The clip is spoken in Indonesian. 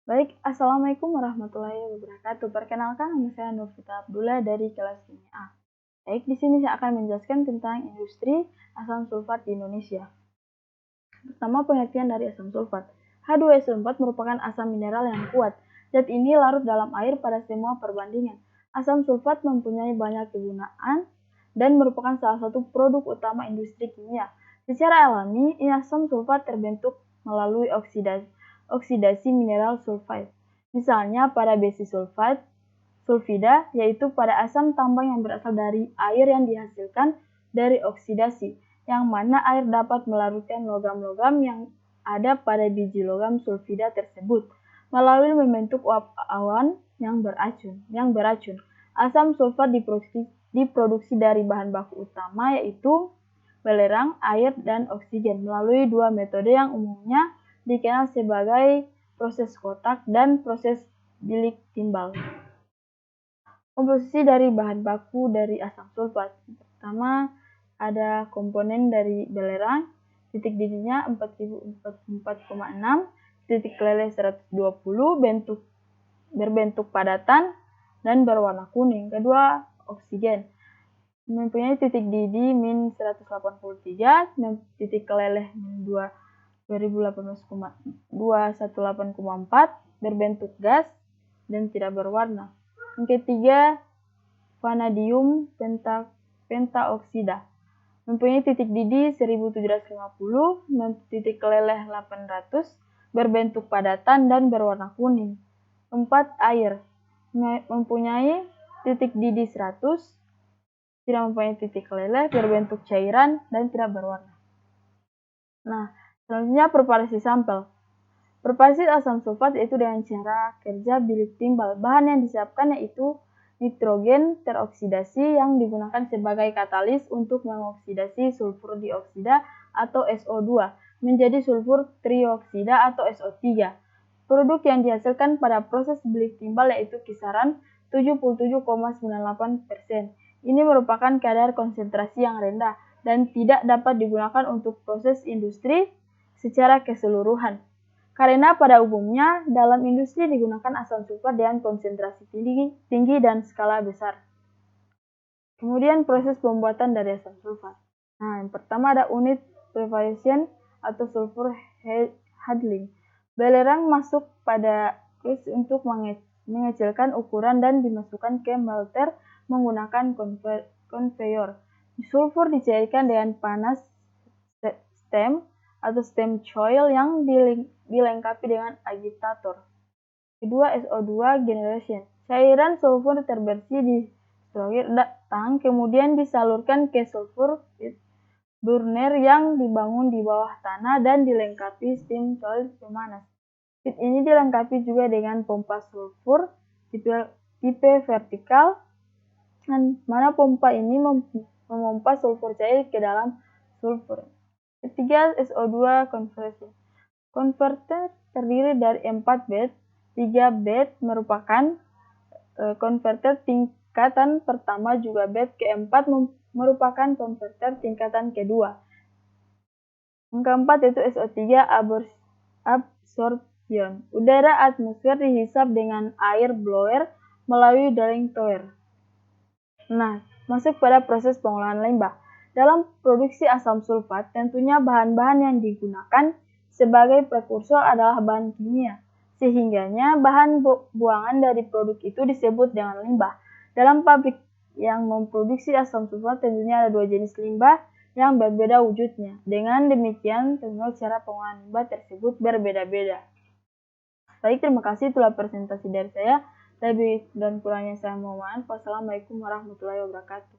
Baik, Assalamualaikum warahmatullahi wabarakatuh. Perkenalkan, nama saya Nurfita Abdullah dari kelas 5A. Baik, di sini saya akan menjelaskan tentang industri asam sulfat di Indonesia. Pertama, pengertian dari asam sulfat. H2SO4 merupakan asam mineral yang kuat. Zat ini larut dalam air pada semua perbandingan. Asam sulfat mempunyai banyak kegunaan dan merupakan salah satu produk utama industri kimia. Secara alami, asam sulfat terbentuk melalui oksidasi mineral sulfide. Misalnya pada besi sulfida, yaitu pada asam tambang yang berasal dari air yang dihasilkan dari oksidasi, yang mana air dapat melarutkan logam-logam yang ada pada biji logam sulfida tersebut melalui membentuk uap awan yang beracun. Asam sulfat diproduksi dari bahan baku utama yaitu belerang, air, dan oksigen melalui dua metode yang umumnya dikenal sebagai proses kotak dan proses bilik timbal. Komposisi dari bahan baku dari asam sulfat. Pertama, ada komponen dari belerang, titik didihnya 4044,6, titik leleh 120, berbentuk padatan dan berwarna kuning. Kedua, oksigen. Mempunyai titik didih min 183, titik keleleh min 2018,4, berbentuk gas dan tidak berwarna. Yang ketiga, vanadium pentaoksida. Mempunyai titik didih 1750, titik keleleh 800, berbentuk padatan dan berwarna kuning. 4. Air. Mempunyai titik didih 100, tidak mempunyai titik keleleh, berbentuk cairan, dan tidak berwarna. Nah, selanjutnya preparasi sampel. Preparasi asam sulfat yaitu dengan cara kerja bilik timbal. Bahan yang disiapkan yaitu nitrogen teroksidasi yang digunakan sebagai katalis untuk mengoksidasi sulfur dioksida atau SO2 menjadi sulfur trioksida atau SO3. Produk yang dihasilkan pada proses bilik timbal yaitu kisaran 77,98%. Ini merupakan kadar konsentrasi yang rendah dan tidak dapat digunakan untuk proses industri secara keseluruhan. Karena pada umumnya dalam industri digunakan asam sulfat dengan konsentrasi tinggi dan skala besar. Kemudian proses pembuatan dari asam sulfat. Nah, yang pertama ada unit preparation atau sulfur handling. Belerang masuk pada kris untuk mengecilkan ukuran dan dimasukkan ke melter menggunakan konveyor. Sulfur dicairkan dengan panas stem atau stem coil yang dilengkapi dengan agitator. Kedua, SO2 generation. Cairan sulfur terbersih di storage tank kemudian disalurkan ke sulfur burner yang dibangun di bawah tanah dan dilengkapi steam coil pemanas. Kit ini dilengkapi juga dengan pompa sulfur tipe vertikal, mana pompa ini memompa sulfur cair ke dalam sulfur. Ketiga, SO2 conversion. Konverter terdiri dari 4 bed. 3 bed merupakan konverter tingkatan pertama, juga bed keempat merupakan konverter tingkatan kedua. Yang keempat yaitu SO3 absorption. Udara atmosfer dihisap dengan air blower melalui drying tower. Nah, masuk pada proses pengolahan limbah. Dalam produksi asam sulfat, tentunya bahan-bahan yang digunakan sebagai prekursor adalah bahan kimia, sehingganya bahan buangan dari produk itu disebut dengan limbah. Dalam pabrik yang memproduksi asam sulfat tentunya ada dua jenis limbah yang berbeda wujudnya. Dengan demikian, tentunya cara pengolahan limbah tersebut berbeda-beda. Baik, terima kasih itulah presentasi dari saya. Lebih dan kurangnya saya mohon maaf. Wassalamualaikum warahmatullahi wabarakatuh.